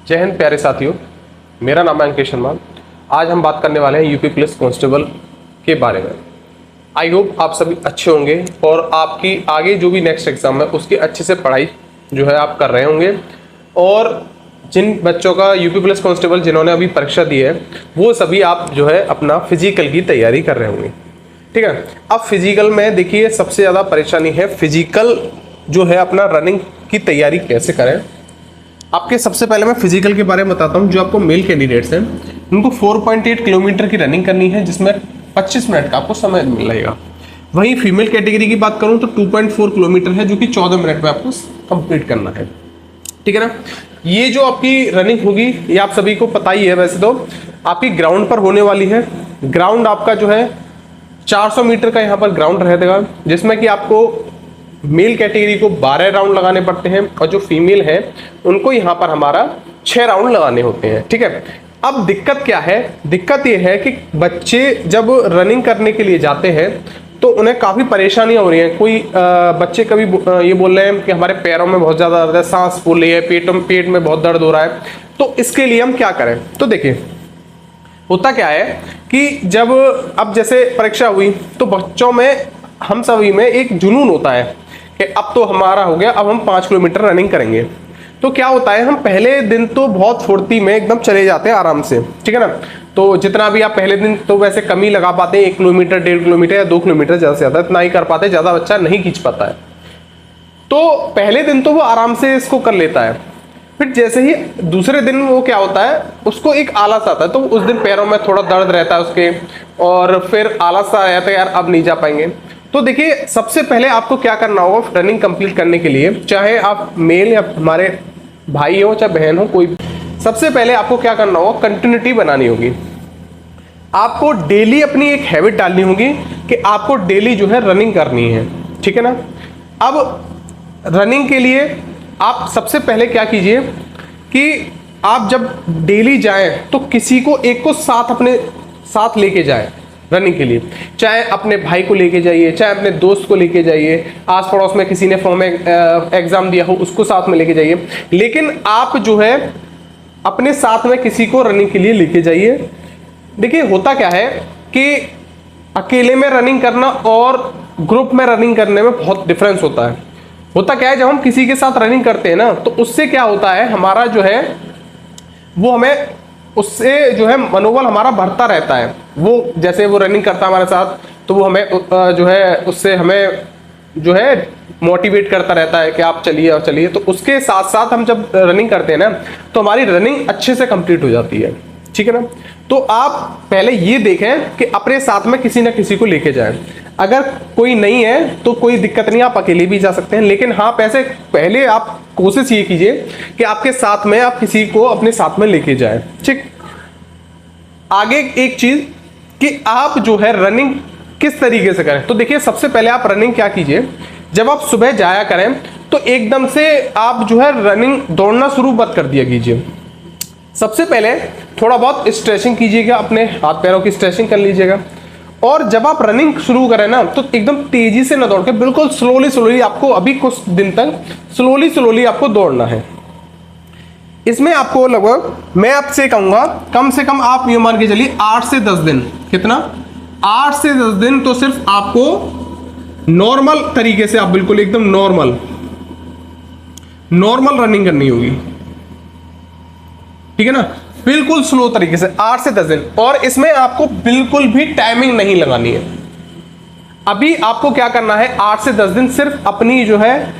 जय हिंद प्यारे साथियों, मेरा नाम है अंकित शर्मा। आज हम बात करने वाले हैं यूपी पुलिस कांस्टेबल के बारे में। आई होप आप सभी अच्छे होंगे और आपकी आगे जो भी नेक्स्ट एग्जाम है उसकी अच्छे से पढ़ाई जो है आप कर रहे होंगे। और जिन बच्चों का यूपी पुलिस कांस्टेबल जिन्होंने अभी परीक्षा दी है वो सभी आप जो है अपना फिजिकल की तैयारी कर रहे होंगे, ठीक है। अब फिजिकल में देखिए सबसे ज़्यादा परेशानी है फिजिकल जो है अपना रनिंग की तैयारी कैसे करें। आपके सबसे पहले मैं फिजिकल के बारे में बताता हूं। जो आपको मेल कैंडिडेट्स हैं उनको 4.8 किलोमीटर की रनिंग करनी है जिसमें 25 मिनट का आपको समय मिलेगा। वहीं फीमेल कैटेगरी की बात करूं तो 2.4 किलोमीटर है जो कि 14 मिनट में आपको कंप्लीट करना है, ठीक है ना। ये जो आपकी रनिंग होगी ये आप सभी को पता ही है, वैसे तो आपकी ग्राउंड पर होने वाली है। ग्राउंड आपका जो है 400 मीटर का यहाँ पर ग्राउंड रहेगा जिसमें कि आपको मेल कैटेगरी को 12 राउंड लगाने पड़ते हैं और जो फीमेल है उनको यहाँ पर हमारा 6 राउंड लगाने होते हैं, ठीक है। अब दिक्कत क्या है? दिक्कत ये है कि बच्चे जब रनिंग करने के लिए जाते हैं तो उन्हें काफ़ी परेशानियां हो रही हैं। कोई बच्चे कभी ये बोल रहे हैं कि हमारे पैरों में बहुत ज़्यादा दर्द है, सांस फूल रही है, पेट में बहुत दर्द हो रहा है। तो इसके लिए हम क्या करें? तो देखिए होता क्या है कि जब अब जैसे परीक्षा हुई तो बच्चों में, हम सभी में एक जुनून होता है कि अब तो हमारा हो गया, अब हम 5 किलोमीटर रनिंग करेंगे। तो क्या होता है, हम पहले दिन तो बहुत फुर्ती में एकदम चले जाते हैं आराम से, ठीक है ना। तो जितना भी आप पहले दिन तो वैसे कम ही लगा पाते हैं, 1 किलोमीटर 1.5 किलोमीटर या 2 किलोमीटर ज़्यादा से ज़्यादा इतना ही कर पाते हैं, ज़्यादा बच्चा नहीं खींच पाता है। तो पहले दिन तो वो आराम से इसको कर लेता है। फिर जैसे ही दूसरे दिन वो क्या होता है, उसको एक आलस आता है। तो उस दिन पैरों में थोड़ा दर्द रहता है उसके और फिर आलस आ जाता है, यार अब नहीं जा पाएंगे। तो देखिए सबसे पहले आपको क्या करना होगा रनिंग कंप्लीट करने के लिए, चाहे आप मेल या हमारे भाई हो चाहे बहन हो कोई, सबसे पहले आपको क्या करना होगा, कंटिन्यूटी बनानी होगी। आपको डेली अपनी एक हैबिट डालनी होगी कि आपको डेली जो है रनिंग करनी है, ठीक है ना। अब रनिंग के लिए आप सबसे पहले क्या कीजिए कि आप जब डेली जाएं तो किसी को एक को साथ अपने साथ लेके जाएं रनिंग के लिए। चाहे अपने भाई को लेके जाइए, चाहे अपने दोस्त को लेके जाइए, आस पड़ोस में किसी ने फॉर्म एग्जाम दिया हो उसको साथ में लेके जाइए। लेकिन आप जो है अपने साथ में किसी को रनिंग के लिए लेके जाइए। देखिए होता क्या है कि अकेले में रनिंग करना और ग्रुप में रनिंग करने में बहुत डिफरेंस होता है। होता क्या है, जब हम किसी के साथ रनिंग करते हैं ना तो उससे क्या होता है, हमारा जो है वो हमें उससे जो है मनोबल हमारा बढ़ता रहता है। वो जैसे वो रनिंग करता है हमारे साथ तो वो हमें जो है उससे हमें जो है मोटिवेट करता रहता है कि आप चलिए और चलिए। तो उसके साथ साथ हम जब रनिंग करते हैं ना तो हमारी रनिंग अच्छे से कंप्लीट हो जाती है, ठीक है ना। तो आप पहले ये देखें कि अपने साथ में किसी ना किसी को लेके जाएं। अगर कोई नहीं है तो कोई दिक्कत नहीं, आप अकेले भी जा सकते हैं। लेकिन हाँ पैसे पहले आप कोशिश ये कीजिए कि आपके साथ में आप किसी को अपने साथ में लेके जाएं, ठीक। आगे एक चीज कि आप जो है रनिंग किस तरीके से करें। तो देखिए सबसे पहले आप रनिंग क्या कीजिए, जब आप सुबह जाया करें तो एकदम से आप जो है रनिंग दौड़ना शुरू मत कर दिया कीजिए। सबसे पहले थोड़ा बहुत स्ट्रेचिंग कीजिएगा, अपने हाथ पैरों की स्ट्रेचिंग कर लीजिएगा। और जब आप रनिंग शुरू करें ना तो एकदम तेजी से ना दौड़ के बिल्कुल स्लोली आपको अभी कुछ दिन तक स्लोली आपको दौड़ना है। इसमें आपको लगभग मैं आपसे कहूंगा कम से कम आप ये मान के चलिए 8 से 10 दिन, कितना 8 से 10 दिन तो सिर्फ आपको नॉर्मल तरीके से, आप बिल्कुल एकदम नॉर्मल रनिंग करनी होगी, ठीक है ना। बिल्कुल स्लो तरीके से 8 से 10 दिन। और इसमें आपको बिल्कुल भी टाइमिंग नहीं लगानी है। अभी आपको क्या करना है, 8 से 10 दिन सिर्फ अपनी जो है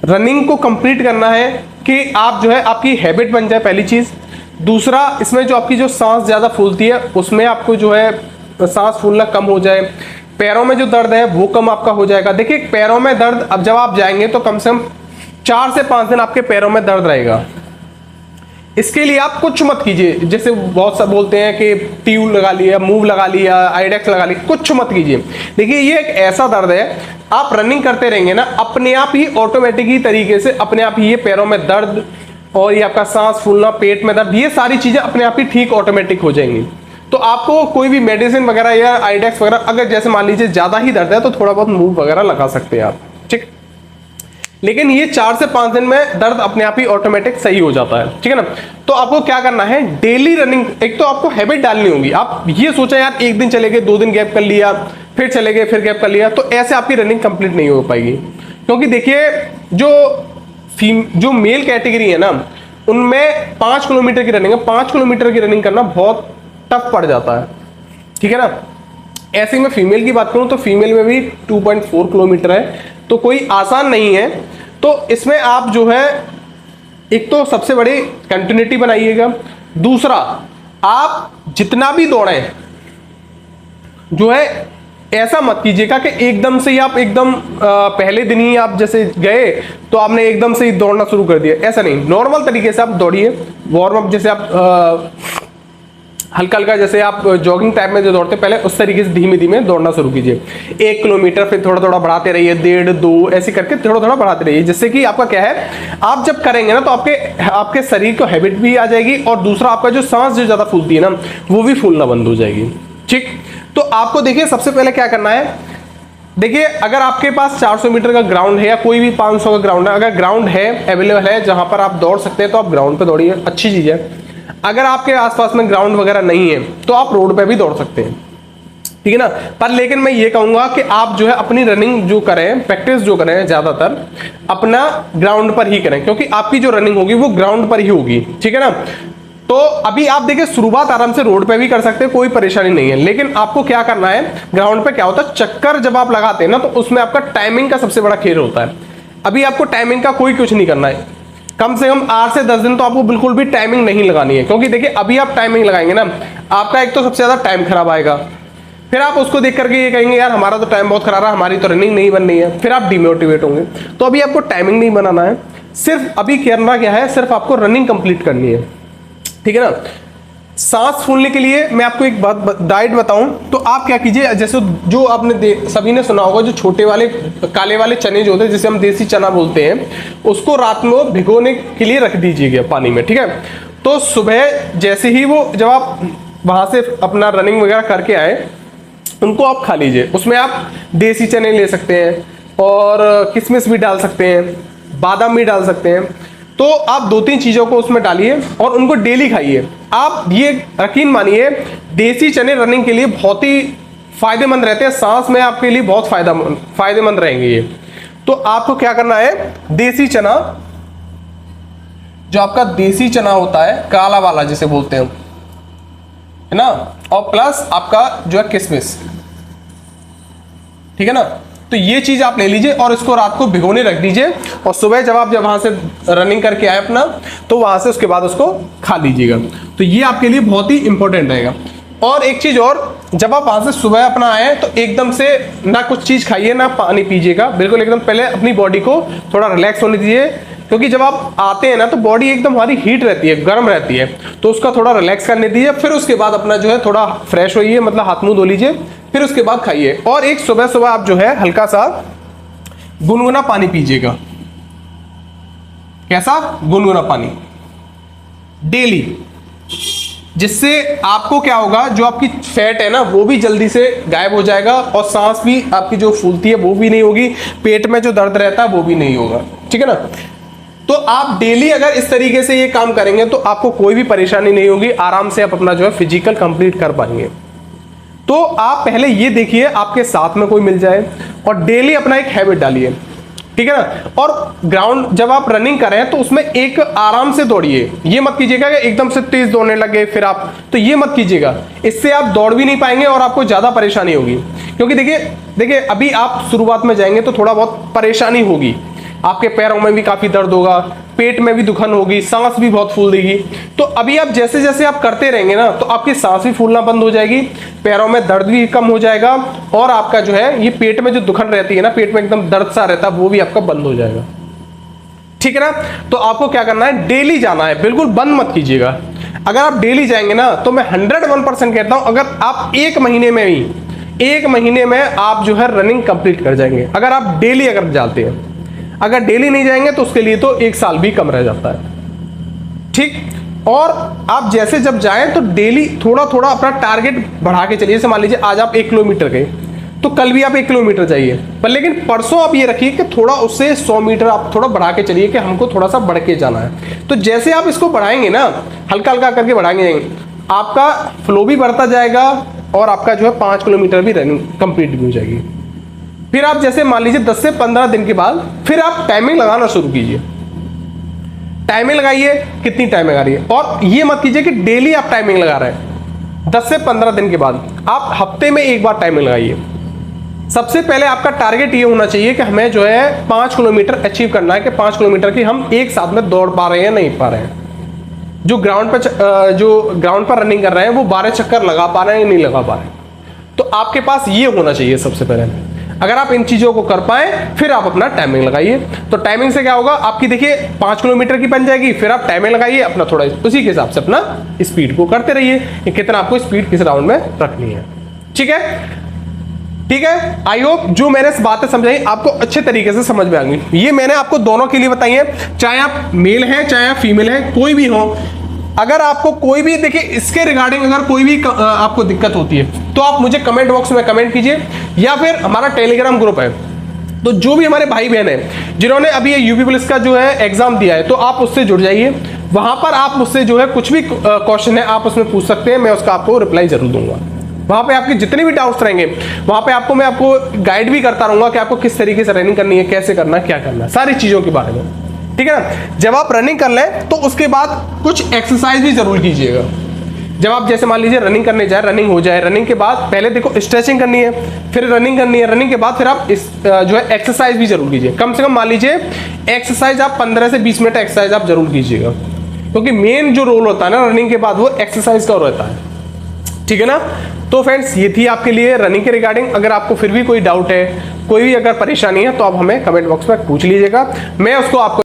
रनिंग को कंप्लीट करना है कि आप जो है आपकी हैबिट बन जाए, पहली चीज। दूसरा, इसमें जो आपकी जो सांस ज्यादा फूलती है उसमें आपको जो है सांस फूलना कम हो जाए। पैरों में जो दर्द है वो कम आपका हो जाएगा। देखिए पैरों में दर्द, अब जब आप जाएंगे तो कम से कम 4 से 5 दिन आपके पैरों में दर्द रहेगा। इसके लिए आप कुछ मत कीजिए, जैसे बहुत सब बोलते हैं कि ट्यूब लगा लिया, मूव लगा लिया, आइडेक्स लगा लिया, कुछ मत कीजिए। देखिए ये एक ऐसा दर्द है, आप रनिंग करते रहेंगे ना अपने आप ही ऑटोमेटिक ही तरीके से अपने आप ही ये पैरों में दर्द और ये आपका सांस फूलना, पेट में दर्द, ये सारी चीजें अपने आप ही ठीक ऑटोमेटिक हो जाएंगी। तो आपको कोई भी मेडिसिन वगैरह या आइडेक्स वगैरह, अगर जैसे मान लीजिए ज्यादा ही दर्द है तो थोड़ा बहुत मूव वगैरह लगा सकते हैं आप, ठीक। लेकिन ये 4 से 5 दिन में दर्द अपने आप ही ऑटोमेटिक सही हो जाता है, ठीक है ना। तो आपको क्या करना है, डेली रनिंग, एक तो आपको हैबिट डालनी होगी। आप ये सोचा यार एक दिन चले गए, 2 दिन गैप कर लिया, फिर चले गए, फिर गैप कर लिया, तो ऐसे आपकी रनिंग कंप्लीट नहीं हो पाएगी। क्योंकि देखिए जो मेल कैटेगरी है ना, उनमें 5 किलोमीटर की रनिंग है, 5 किलोमीटर की रनिंग करना बहुत टफ पड़ जाता है, ठीक है ना। ऐसे में फीमेल की बात करूं तो फीमेल में भी 2.4 किलोमीटर है, तो कोई आसान नहीं है। तो इसमें आप जो है, एक तो सबसे बड़ी कंटिन्यूटी बनाइएगा, दूसरा आप जितना भी दौड़ें जो है ऐसा मत कीजिएगा कि एकदम से ही आप एकदम पहले दिन ही आप जैसे गए तो आपने एकदम से ही दौड़ना शुरू कर दिया, ऐसा नहीं। नॉर्मल तरीके से आप दौड़िए, वार्म अप जैसे आप हल्का हल्का जैसे आप जॉगिंग टाइप में जो दौड़ते पहले, उस तरीके से धीमे धीमे दौड़ना शुरू कीजिए। 1 किलोमीटर, फिर थोड़ा थोड़ा बढ़ाते रहिए, 1.5, 2 ऐसे करके थोड़ा थोड़ा बढ़ाते रहिए, जिससे कि आपका क्या है, आप जब करेंगे ना तो आपके शरीर को हैबिट भी आ जाएगी, और दूसरा आपका जो सांस जो ज्यादा फूलती है ना, वो भी फूलना बंद हो जाएगी, ठीक। तो आपको देखिए सबसे पहले क्या करना है, देखिए अगर आपके पास 400 मीटर का ग्राउंड है या कोई भी 500 का ग्राउंड है, अगर ग्राउंड है अवेलेबल है जहां पर आप दौड़ सकते हैं तो आप ग्राउंड पे दौड़िए, अच्छी चीज है। अगर आपके आसपास में ग्राउंड वगैरह नहीं है तो आप रोड पे भी दौड़ सकते हैं, ठीक है ना। पर लेकिन मैं ये कहूंगा कि आप जो है अपनी रनिंग जो करें, प्रैक्टिस जो करें, ज्यादातर अपना ग्राउंड पर ही करें, क्योंकि आपकी जो रनिंग होगी वो ग्राउंड पर ही होगी, ठीक है ना। तो अभी आप देखिए शुरुआत आराम से रोड पे भी कर सकते हैं, कोई परेशानी नहीं है, लेकिन आपको क्या करना है, ग्राउंड पे क्या होता है, चक्कर जब आप लगाते हैं ना तो उसमें आपका टाइमिंग का सबसे बड़ा खेल होता है। अभी आपको टाइमिंग का कोई कुछ नहीं करना है, कम से कम 8 से 10 दिन तो आपको बिल्कुल भी टाइमिंग नहीं लगानी है, क्योंकि देखिए अभी आप टाइमिंग लगाएंगे ना, आपका एक तो सबसे ज्यादा टाइम खराब आएगा, फिर आप उसको देख करके ये कहेंगे यार हमारा तो टाइम बहुत खराब है, हमारी तो रनिंग नहीं बन रही है, फिर आप डिमोटिवेट होंगे। तो अभी आपको टाइमिंग नहीं बनाना है, सिर्फ अभी करना क्या है, सिर्फ आपको रनिंग कंप्लीट करनी है, ठीक है ना। सांस फूलने के लिए मैं आपको एक बात डाइट बताऊं तो आप क्या कीजिए, जैसे जो आपने सभी ने सुना होगा, जो छोटे वाले काले वाले चने जो होते हैं, जिसे हम देसी चना बोलते हैं, उसको रात में भिगोने के लिए रख दीजिएगा पानी में, ठीक है। तो सुबह जैसे ही वो, जब आप वहां से अपना रनिंग वगैरह करके आए, उनको आप खा लीजिए। उसमें आप देसी चने ले सकते हैं और किशमिश भी डाल सकते हैं, बादाम भी डाल सकते हैं। तो आप 2-3 चीजों को उसमें डालिए और उनको डेली खाइए। आप ये यकीन मानिए, देसी चने रनिंग के लिए बहुत ही फायदेमंद रहते हैं, सांस में आपके लिए बहुत फायदेमंद रहेंगे ये। तो आपको क्या करना है, देसी चना, जो आपका देसी चना होता है काला वाला जिसे बोलते हैं, है ना, और प्लस आपका जो है किशमिश, ठीक है ना। तो ये चीज आप ले लीजिए और इसको रात को भिगोने रख दीजिए, और सुबह जब वहां से रनिंग करके आए अपना, तो वहां से उसके बाद उसको खा लीजिएगा। तो ये आपके लिए बहुत ही इंपॉर्टेंट रहेगा। और एक चीज और, जब आप वहां से सुबह अपना आए तो एकदम से ना कुछ चीज खाइए ना पानी पीजिएगा, बिल्कुल एकदम पहले अपनी बॉडी को थोड़ा रिलैक्स होने दीजिए, क्योंकि जब आप आते हैं ना तो बॉडी एकदम हमारी हीट रहती है, गर्म रहती है, तो उसका थोड़ा रिलैक्स करने दीजिए। फिर उसके बाद अपना जो है थोड़ा फ्रेश होइए, मतलब हाथ मुंह धो लीजिए, फिर उसके बाद खाइए। और एक सुबह सुबह आप जो है हल्का सा गुनगुना पानी पीजिएगा। कैसा? गुनगुना पानी डेली, जिससे आपको क्या होगा, जो आपकी फैट है ना वो भी जल्दी से गायब हो जाएगा, और सांस भी आपकी जो फूलती है वो भी नहीं होगी, पेट में जो दर्द रहता है वो भी नहीं होगा, ठीक है ना। तो आप डेली अगर इस तरीके से ये काम करेंगे तो आपको कोई भी परेशानी नहीं होगी, आराम से आप अपना जो है फिजिकल कंप्लीट कर पाएंगे। तो आप पहले ये देखिए आपके साथ में कोई मिल जाए, और डेली अपना एक हैबिट डालिए, ठीक है ना। और ग्राउंड जब आप रनिंग करें तो उसमें एक आराम से दौड़िए, ये मत कीजिएगा कि एकदम से तेज दौड़ने लगे फिर आप, तो ये मत कीजिएगा, इससे आप दौड़ भी नहीं पाएंगे और आपको ज्यादा परेशानी होगी। क्योंकि देखिए अभी आप शुरुआत में जाएंगे तो थोड़ा बहुत परेशानी होगी, आपके पैरों में भी काफी दर्द होगा, पेट में भी दुखन होगी, सांस भी बहुत फूल देगी। तो अभी आप जैसे जैसे आप करते रहेंगे ना तो आपकी सांस भी फूलना बंद हो जाएगी, पैरों में दर्द भी कम हो जाएगा, और आपका जो है ये पेट में जो दुखन रहती है ना, पेट में एकदम दर्द सा रहता है, वो भी आपका बंद हो जाएगा, ठीक है ना। तो आपको क्या करना है, डेली जाना है, बिल्कुल बंद मत कीजिएगा। अगर आप डेली जाएंगे ना तो मैं 101% कहता हूं, अगर आप एक महीने में आप जो है रनिंग कंप्लीट कर जाएंगे, अगर आप डेली अगर जाते हैं। अगर डेली नहीं जाएंगे तो उसके लिए तो 1 साल भी कम रह जाता है, ठीक। और आप जैसे जब जाएं तो डेली थोड़ा थोड़ा अपना टारगेट बढ़ा के चलिए। जैसे मान लीजिए आज आप 1 किलोमीटर गए, तो कल भी आप 1 किलोमीटर जाइए, पर लेकिन परसों आप ये रखिए कि थोड़ा उससे 100 मीटर आप थोड़ा बढ़ा के चलिए कि हमको थोड़ा सा बढ़ के जाना है। तो जैसे आप इसको बढ़ाएंगे ना, हल्का हल्का करके बढ़ाएंगे, आपका फ्लो भी बढ़ता जाएगा और आपका जो है 5 किलोमीटर भी रनिंग कंप्लीट भी हो जाएगी। फिर आप जैसे मान लीजिए 10 से 15 दिन के बाद फिर आप टाइमिंग लगाना शुरू कीजिए। टाइमिंग लगाइए, कितनी टाइमिंग लगा रही है, और ये मत कीजिए कि डेली आप टाइमिंग लगा रहे हैं। 10 से 15 दिन के बाद आप हफ्ते में एक बार टाइमिंग लगाइए। सबसे पहले आपका टारगेट ये होना चाहिए कि हमें जो है 5 किलोमीटर अचीव करना है, कि 5 किलोमीटर की हम एक साथ में दौड़ पा रहे हैं नहीं पा रहे हैं। जो ग्राउंड पर रनिंग कर रहे हैं वो 12 चक्कर लगा पा रहे हैं या नहीं लगा पा रहे हैं। तो आपके पास ये होना चाहिए सबसे पहले। अगर आप इन चीजों को कर पाए फिर आप अपना टाइमिंग लगाइए। तो टाइमिंग से क्या होगा, आपकी देखिए 5 किलोमीटर की बन जाएगी, फिर आप टाइमिंग लगाइए अपना, थोड़ा उसी के हिसाब से अपना स्पीड को करते रहिए कि कितना आपको स्पीड किस राउंड में रखनी है। ठीक है, ठीक है। आई होप जो मैंने बातें समझाई आपको अच्छे तरीके से समझ में आ गई। ये मैंने आपको दोनों के लिए बताई है, चाहे आप मेल हैं चाहे आप फीमेल हैं, कोई भी हो। अगर आपको कोई भी देखिए इसके रिगार्डिंग अगर कोई भी आपको दिक्कत होती है तो आप मुझे कमेंट बॉक्स में कमेंट कीजिए, या फिर हमारा टेलीग्राम ग्रुप है। तो जो भी हमारे भाई बहन हैं जिन्होंने अभी ये यूपी पुलिस का जो है एग्जाम दिया है, तो आप उससे जुड़ जाइए। वहां पर आप मुझसे जो है कुछ भी क्वेश्चन है आप उसमें पूछ सकते हैं, मैं उसका आपको रिप्लाई जरूर दूंगा। वहां पे आपके जितने भी डाउट्स रहेंगे वहां पे मैं आपको गाइड भी करता रहूंगा कि आपको किस तरीके से रनिंग करनी है, कैसे करना है, क्या करना है, सारी चीजों के बारे में। ठीक है ना। जब आप रनिंग कर लें तो उसके बाद कुछ एक्सरसाइज भी जरूर कीजिएगा। जब आप जैसे मान लीजिए रनिंग करने जाए, रनिंग हो जाए, रनिंग के बाद पहले देखो स्ट्रेचिंग करनी है, फिर रनिंग करनी है, रनिंग के बाद फिर आप जो है एक्सरसाइज भी जरूर कीजिए। कम से कम मान लीजिए एक्सरसाइज आप 15 से 20 मिनट एक्सरसाइज आप जरूर कीजिएगा, क्योंकि मेन जो रोल होता है ना रनिंग के बाद वो एक्सरसाइज का रहता है। ठीक है ना। तो फ्रेंड्स ये थी आपके लिए रनिंग के रिगार्डिंग। अगर आपको फिर भी कोई डाउट है, कोई भी अगर परेशानी है, तो आप हमें कमेंट बॉक्स में पूछ लीजिएगा, मैं उसको आपको